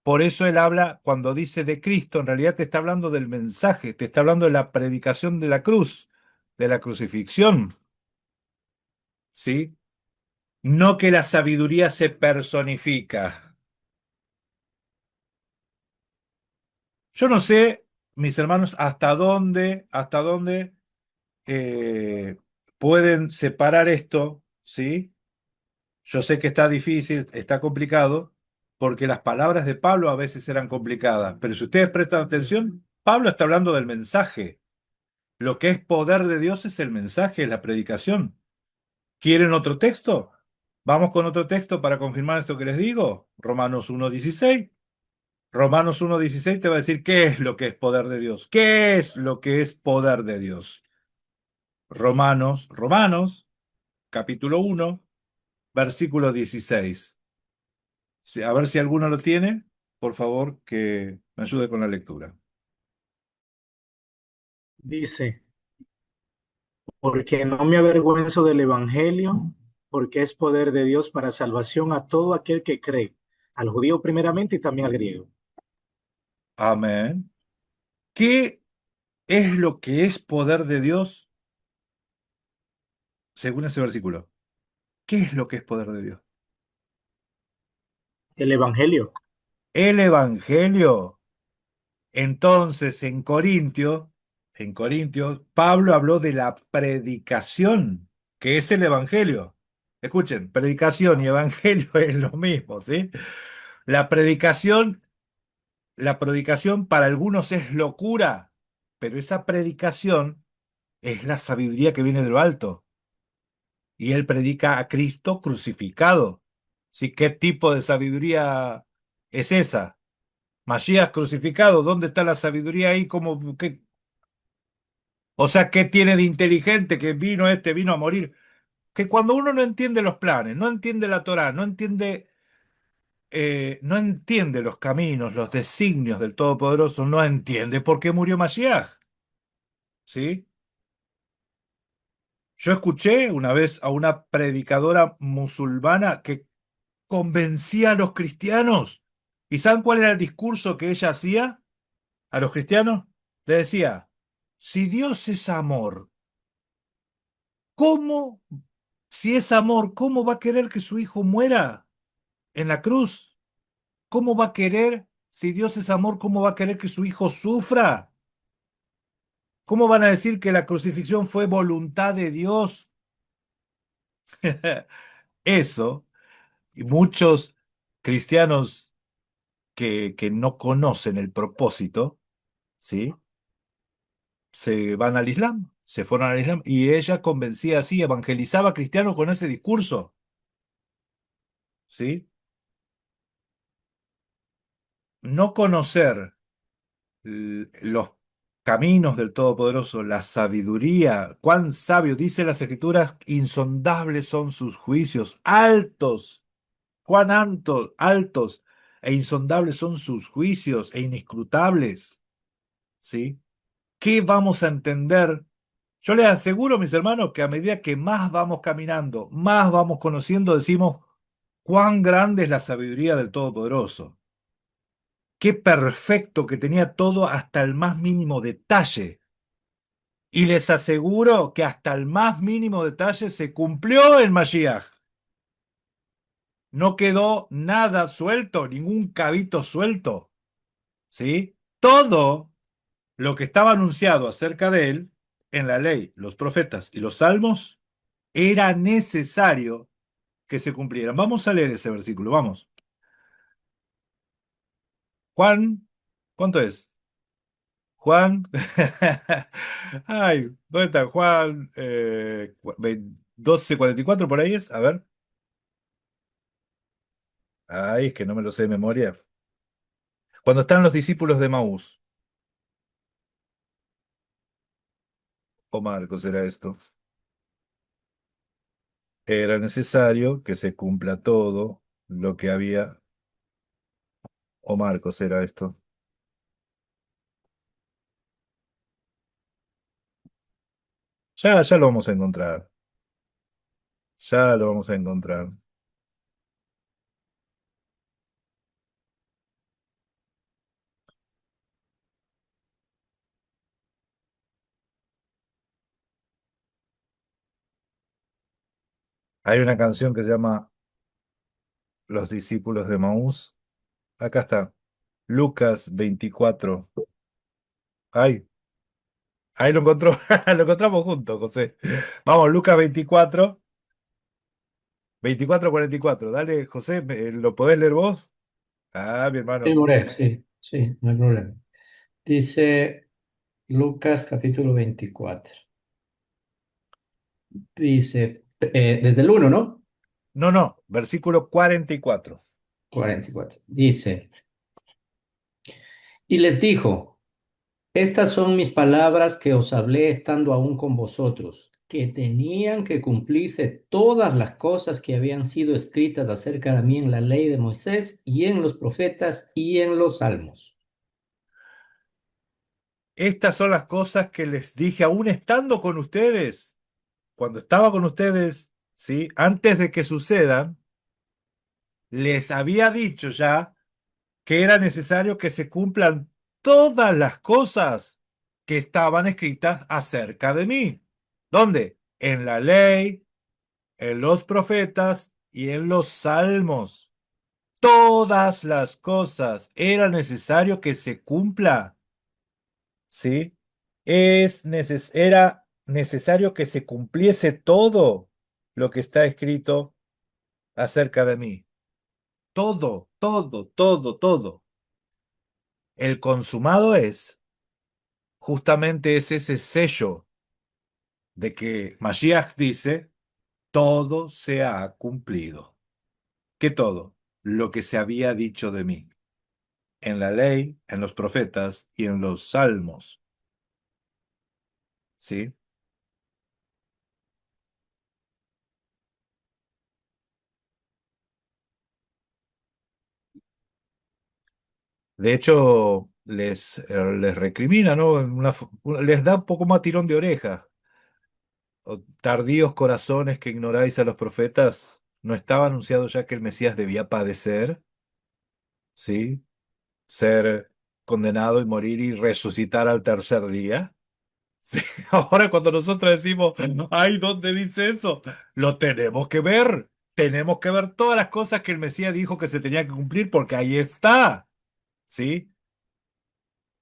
Por eso él habla, cuando dice de Cristo, en realidad te está hablando del mensaje, te está hablando de la predicación de la cruz, de la crucifixión, ¿sí? No que la sabiduría se personifica. Yo no sé, mis hermanos, hasta dónde eh, pueden separar esto, ¿sí? Yo sé que está difícil, está complicado, porque las palabras de Pablo a veces eran complicadas, pero si ustedes prestan atención, Pablo está hablando del mensaje. Lo que es poder de Dios es el mensaje, es la predicación. ¿Quieren otro texto? Vamos con otro texto para confirmar esto que les digo. Romanos 1:16. Romanos 1:16 te va a decir qué es lo que es poder de Dios. ¿Qué es lo que es poder de Dios? Romanos, capítulo 1, versículo 16. A ver si alguno lo tiene, por favor, que me ayude con la lectura. Dice, porque no me avergüenzo del Evangelio, porque es poder de Dios para salvación a todo aquel que cree, al judío primeramente y también al griego. Amén. ¿Qué es lo que es poder de Dios según ese versículo? ¿Qué es lo que es poder de Dios? El Evangelio. El Evangelio. Entonces, en Corintios, Pablo habló de la predicación, que es el Evangelio. Escuchen, predicación y evangelio es lo mismo, ¿sí? La predicación, la predicación para algunos es locura, pero esa predicación es la sabiduría que viene de lo alto. Y él predica a Cristo crucificado. ¿Sí? ¿Qué tipo de sabiduría es esa? Masías crucificado, ¿dónde está la sabiduría ahí? O sea, ¿qué tiene de inteligente que vino a morir? Que cuando uno no entiende los planes, no entiende la Torá, no entiende los caminos, los designios del Todopoderoso, no entiende por qué murió Mashiach, ¿sí? Yo escuché una vez a una predicadora musulmana que convencía a los cristianos. ¿Y saben cuál era el discurso que ella hacía a los cristianos? Le decía, si Dios es amor, ¿cómo, si es amor, cómo va a querer que su hijo muera en la cruz? ¿Cómo va a querer, si Dios es amor, cómo va a querer que su hijo sufra? ¿Cómo van a decir que la crucifixión fue voluntad de Dios? Eso, y muchos cristianos que no conocen el propósito, ¿sí? Se van al Islam, se fueron al Islam, y ella convencía así, evangelizaba a cristianos con ese discurso, ¿sí? No conocer los caminos del Todopoderoso, la sabiduría, cuán sabio, dice las Escrituras, insondables son sus juicios, altos, cuán altos e insondables son sus juicios e inescrutables, ¿sí? ¿Qué vamos a entender? Yo les aseguro, mis hermanos, que a medida que más vamos caminando, más vamos conociendo, decimos, cuán grande es la sabiduría del Todopoderoso. Qué perfecto que tenía todo hasta el más mínimo detalle. Y les aseguro que hasta el más mínimo detalle se cumplió en Mashiach. No quedó nada suelto, ningún cabito suelto, ¿sí? Todo lo que estaba anunciado acerca de él en la ley, los profetas y los salmos era necesario que se cumplieran. Vamos a leer ese versículo, vamos. Juan, ¿cuánto es? Juan. Ay, ¿dónde está Juan? 12:44 por ahí es. A ver. Ay, es que no me lo sé de memoria. Cuando están los discípulos de Maús. O Marcos era esto. Era necesario que se cumpla todo lo que había. O Marcos era esto. Ya lo vamos a encontrar. Ya lo vamos a encontrar. Hay una canción que se llama Los discípulos de Maús. Acá está. Lucas 24. Ay, ahí lo encontró. Lo encontramos juntos, José. Vamos, Lucas 24. 24:44. Dale, José, ¿lo podés leer vos? Ah, mi Sí, hermano. More, sí, sí, no hay problema. Dice Lucas capítulo 24. Dice, desde el 1, ¿no? No, no, versículo 44. 44. Dice, y les dijo, estas son mis palabras que os hablé estando aún con vosotros, que tenían que cumplirse todas las cosas que habían sido escritas acerca de mí en la ley de Moisés y en los profetas y en los salmos. Estas son las cosas que les dije aún estando con ustedes. Cuando estaba con ustedes, ¿sí? Antes de que sucedan, les había dicho ya que era necesario que se cumplan todas las cosas que estaban escritas acerca de mí. ¿Dónde? En la ley, en los profetas y en los salmos. Todas las cosas era necesario que se cumpla, ¿sí? Era necesario que se cumpliese todo lo que está escrito acerca de mí. Todo, todo, todo, todo. El consumado justamente es ese sello de que Mashiach dice, todo se ha cumplido. ¿Qué todo? Lo que se había dicho de mí, en la ley, en los profetas y en los salmos, ¿sí? De hecho, les recrimina, ¿no? Les da un poco más tirón de oreja. Tardíos corazones que ignoráis a los profetas, ¿no estaba anunciado ya que el Mesías debía padecer? ¿Sí? Ser condenado y morir y resucitar al tercer día. Sí, ahora cuando nosotros decimos, ay, ¿dónde dice eso? Lo tenemos que ver. Tenemos que ver todas las cosas que el Mesías dijo que se tenía que cumplir porque ahí está. ¿Sí?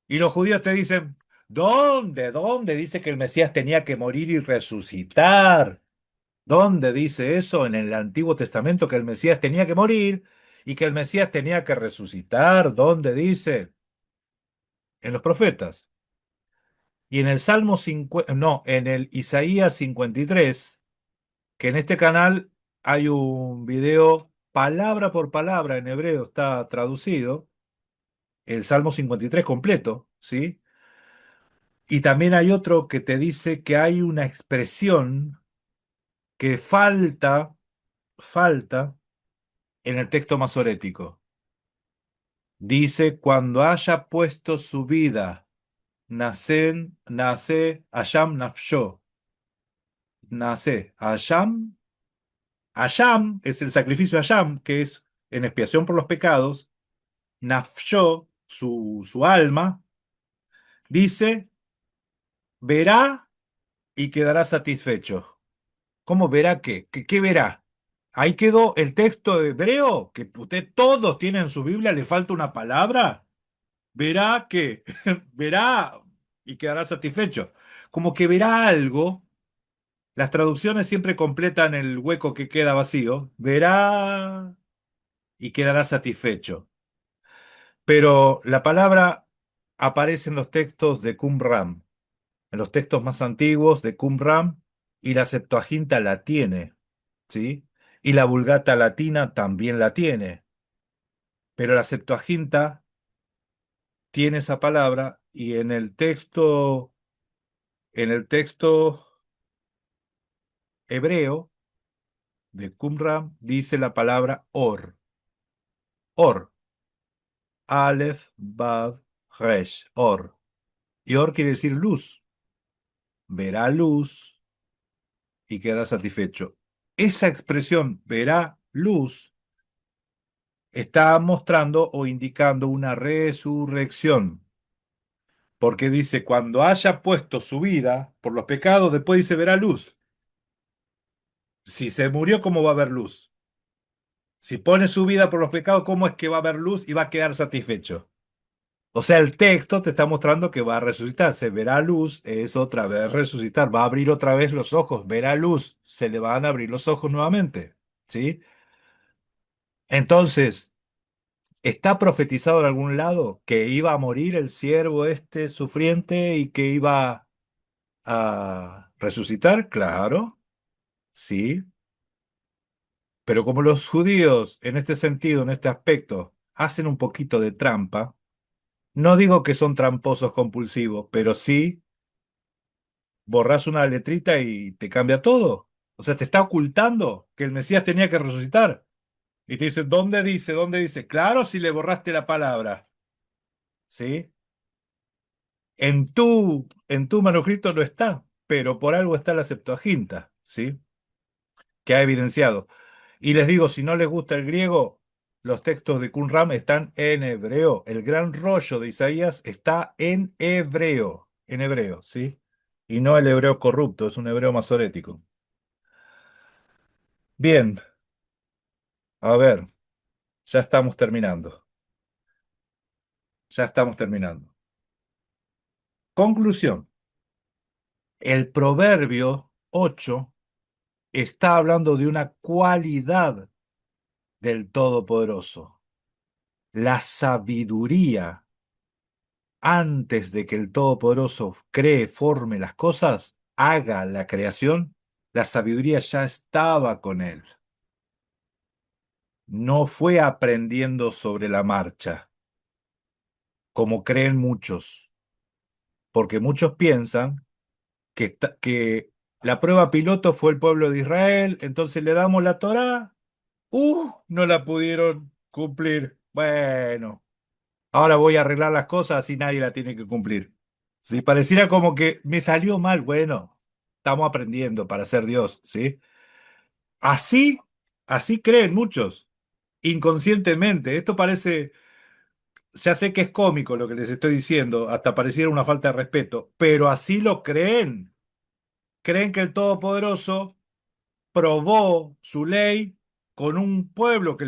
Y los judíos te dicen, ¿dónde? ¿Dónde dice que el Mesías tenía que morir y resucitar? ¿Dónde dice eso en el Antiguo Testamento que el Mesías tenía que morir y que el Mesías tenía que resucitar? ¿Dónde dice? En los profetas. Y en el Salmo 50, no, en el Isaías 53, que en este canal hay un video palabra por palabra en hebreo, está traducido, el Salmo 53 completo, ¿sí? Y también hay otro que te dice que hay una expresión que falta en el texto masorético. Dice, cuando haya puesto su vida, nace, Asham nafsho, nace, Asham es el sacrificio Asham, que es en expiación por los pecados. Nafsho, su alma, dice, verá y quedará satisfecho. ¿Cómo verá qué? ¿Qué verá? Ahí quedó el texto hebreo, que usted todos tienen en su Biblia, le falta una palabra. Verá que, verá y quedará satisfecho. Como que verá algo. Las traducciones siempre completan el hueco que queda vacío. Verá y quedará satisfecho. Pero la palabra aparece en los textos de Qumran, en los textos más antiguos de Qumran, y la Septuaginta la tiene, ¿sí? Y la Vulgata latina también la tiene, pero la Septuaginta tiene esa palabra y en el texto hebreo de Qumran dice la palabra or, or, Aleph, Vav, Resh, or. Y or quiere decir luz. Verá luz y quedará satisfecho. Esa expresión, verá luz, está mostrando o indicando una resurrección. Porque dice, cuando haya puesto su vida por los pecados, después dice, verá luz. Si se murió, ¿cómo va a haber luz? Si pone su vida por los pecados, ¿cómo es que va a haber luz y va a quedar satisfecho? O sea, el texto te está mostrando que va a resucitar. Se verá luz, es otra vez resucitar. Va a abrir otra vez los ojos. Verá luz, se le van a abrir los ojos nuevamente. ¿Sí? Entonces, ¿está profetizado en algún lado que iba a morir el siervo este sufriente y que iba a resucitar? Claro, sí. Pero como los judíos, en este sentido, en este aspecto, hacen un poquito de trampa, no digo que son tramposos compulsivos, pero sí borrás una letrita y te cambia todo. O sea, te está ocultando que el Mesías tenía que resucitar. Y te dice, ¿dónde dice? ¿Dónde dice? Claro, si le borraste la palabra. ¿Sí? En tu manuscrito no está, pero por algo está la Septuaginta, ¿sí? Que ha evidenciado. Y les digo, si no les gusta el griego, los textos de Qumran están en hebreo. El gran rollo de Isaías está en hebreo, ¿sí? Y no el hebreo corrupto, es un hebreo masorético. Bien, a ver, ya estamos terminando. Ya estamos terminando. Conclusión. El Proverbio 8 está hablando de una cualidad del Todopoderoso. La sabiduría. Antes de que el Todopoderoso cree, forme las cosas, haga la creación, la sabiduría ya estaba con él. No fue aprendiendo sobre la marcha, como creen muchos, porque muchos piensan que la prueba piloto fue el pueblo de Israel, entonces le damos la Torá, no la pudieron cumplir. Bueno, ahora voy a arreglar las cosas así nadie la tiene que cumplir. Si pareciera como que me salió mal, bueno, estamos aprendiendo para ser Dios, ¿sí? Así, así creen muchos, inconscientemente. Esto parece, ya sé que es cómico lo que les estoy diciendo, hasta pareciera una falta de respeto, pero así lo creen. Creen que el Todopoderoso probó su ley con un pueblo que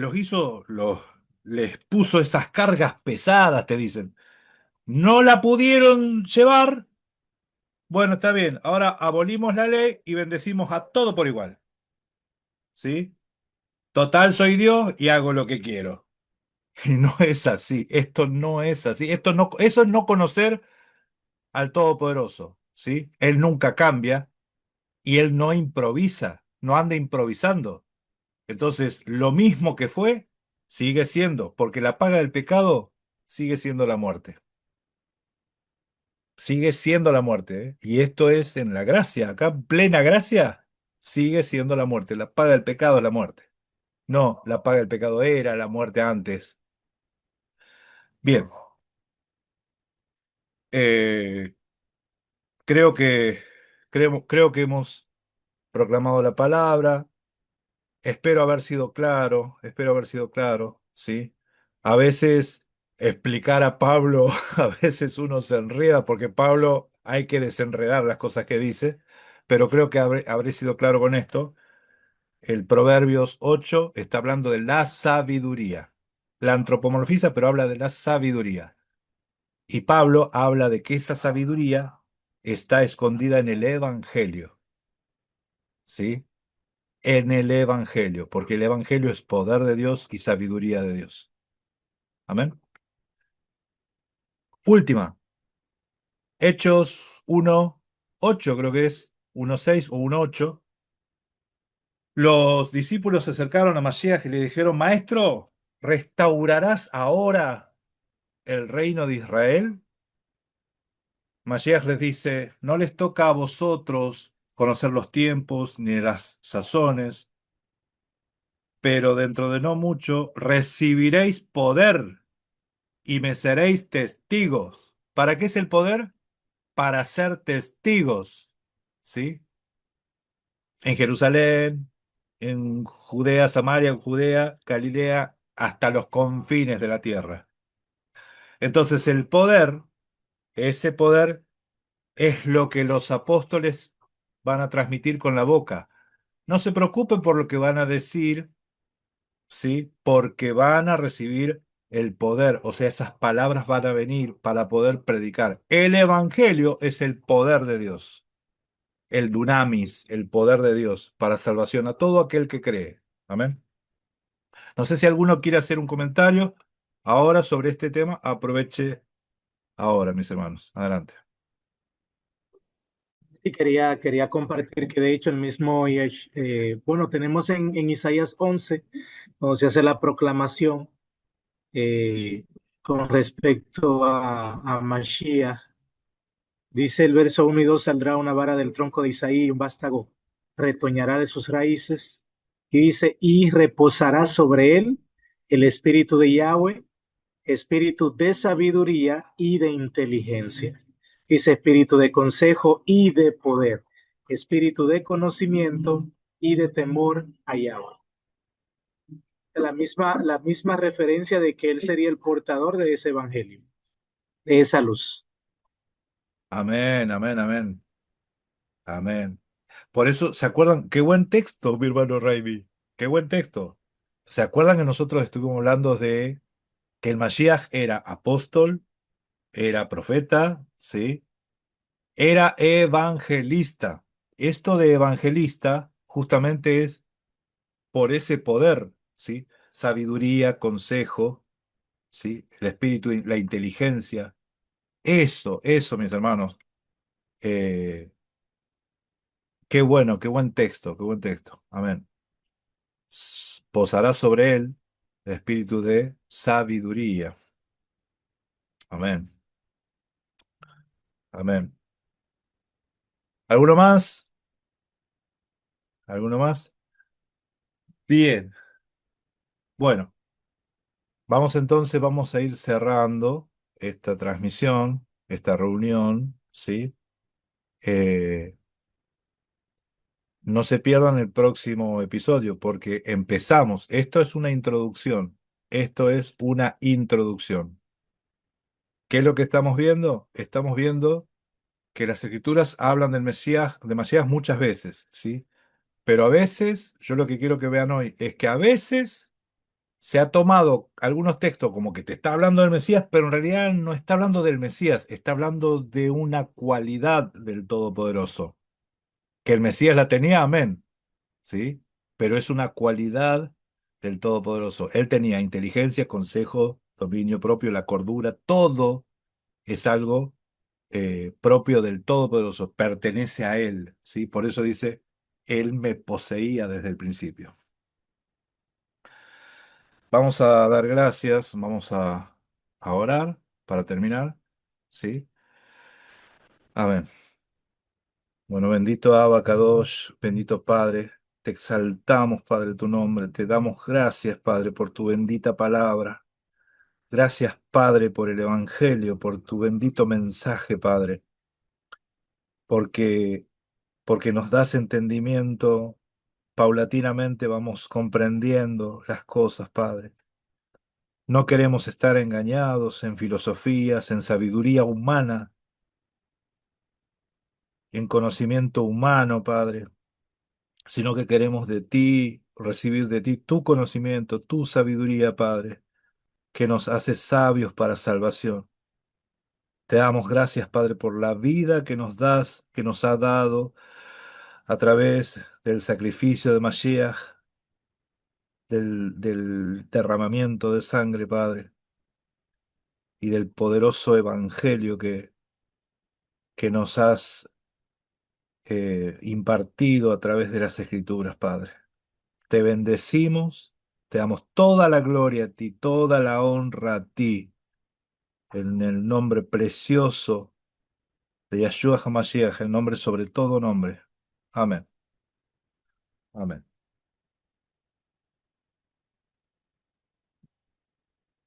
les puso esas cargas pesadas, te dicen. No la pudieron llevar. Bueno, está bien. Ahora abolimos la ley y bendecimos a todo por igual. ¿Sí? Total, soy Dios y hago lo que quiero. Y no es así. Esto no es así. Eso es no conocer al Todopoderoso. ¿Sí? Él nunca cambia y él no improvisa, no anda improvisando. Entonces, lo mismo que fue, sigue siendo, porque la paga del pecado sigue siendo la muerte. Sigue siendo la muerte, ¿eh? Y esto es en la gracia, acá plena gracia, sigue siendo la muerte. La paga del pecado es la muerte. No, la paga del pecado era la muerte antes. Bien, eh, creo que, creo que hemos proclamado la palabra. Espero haber sido claro, ¿sí? A veces explicar a Pablo, a veces uno se enreda porque Pablo hay que desenredar las cosas que dice, pero creo que habré sido claro con esto. El Proverbios 8 está hablando de la sabiduría. La antropomorfiza, pero habla de la sabiduría. Y Pablo habla de que esa sabiduría está escondida en el Evangelio, ¿sí? En el Evangelio, porque el Evangelio es poder de Dios y sabiduría de Dios. Amén. Última, Hechos 1:8 creo que es, 1:6 o 1:8. Los discípulos se acercaron a Mashiach y le dijeron, Maestro, ¿restaurarás ahora el reino de Israel? Mashiach les dice, no les toca a vosotros conocer los tiempos ni las sazones, pero dentro de no mucho recibiréis poder y me seréis testigos. ¿Para qué es el poder? Para ser testigos, ¿sí? En Jerusalén, en Judea, Samaria, en Judea, Galilea, hasta los confines de la tierra. Entonces el poder, ese poder es lo que los apóstoles van a transmitir con la boca. No se preocupen por lo que van a decir, ¿sí? Porque van a recibir el poder, o sea, esas palabras van a venir para poder predicar. El evangelio es el poder de Dios, el dunamis, el poder de Dios para salvación a todo aquel que cree. Amén. No sé si alguno quiere hacer un comentario ahora sobre este tema. Aproveche ahora, mis hermanos. Adelante. Y quería compartir que de hecho el mismo, bueno, tenemos en Isaías 11, donde se hace la proclamación con respecto a Mashiach. Dice el verso 1 y 2, saldrá una vara del tronco de Isaí y un vástago retoñará de sus raíces. Y dice, y reposará sobre él el espíritu de Yahweh, espíritu de sabiduría y de inteligencia. Dice espíritu de consejo y de poder, espíritu de conocimiento y de temor a Yahweh. La misma referencia de que él sería el portador de ese evangelio, de esa luz. Amén, amén, amén. Amén. Por eso, ¿se acuerdan? Qué buen texto, mi hermano Raimi. Qué buen texto. ¿Se acuerdan que nosotros estuvimos hablando de que el Mashiach era apóstol, era profeta, ¿sí? Era evangelista. Esto de evangelista justamente es por ese poder, ¿sí? Sabiduría, consejo, ¿sí? El espíritu, la inteligencia. Eso, mis hermanos. Eh, qué bueno, qué buen texto, qué buen texto. Amén. Posará sobre él el espíritu de sabiduría. Amén. Amén. ¿Alguno más? ¿Alguno más? Bien. Bueno, vamos a ir cerrando esta transmisión, esta reunión, ¿sí? Eh, no se pierdan el próximo episodio porque empezamos. Esto es una introducción. Esto es una introducción. ¿Qué es lo que estamos viendo? Estamos viendo que las escrituras hablan de Mesías muchas veces, ¿sí? Pero a veces, yo lo que quiero que vean hoy es que a veces se ha tomado algunos textos como que te está hablando del Mesías, pero en realidad no está hablando del Mesías, está hablando de una cualidad del Todopoderoso. Que el Mesías la tenía, amén, ¿sí? Pero es una cualidad del Todopoderoso. Él tenía inteligencia, consejo, dominio propio, la cordura, todo es algo propio del Todopoderoso, pertenece a Él, ¿sí? Por eso dice, Él me poseía desde el principio. Vamos a dar gracias, vamos a orar para terminar, ¿sí? Amén. Bueno, bendito Abba Kadosh, bendito Padre, te exaltamos, Padre, tu nombre, te damos gracias, Padre, por tu bendita palabra. Gracias, Padre, por el Evangelio, por tu bendito mensaje, Padre, porque, porque nos das entendimiento. Paulatinamente vamos comprendiendo las cosas, Padre. No queremos estar engañados en filosofías, en sabiduría humana, en conocimiento humano, Padre, sino que queremos de ti, recibir de ti tu conocimiento, tu sabiduría, Padre, que nos hace sabios para salvación. Te damos gracias, Padre, por la vida que nos das, que nos ha dado a través del sacrificio de Mashiach, del derramamiento de sangre, Padre, y del poderoso evangelio que nos has impartido a través de las Escrituras, Padre. Te bendecimos, te damos toda la gloria a ti, toda la honra a ti, en el nombre precioso de Yahshua HaMashiach, el nombre sobre todo nombre. Amén. Amén.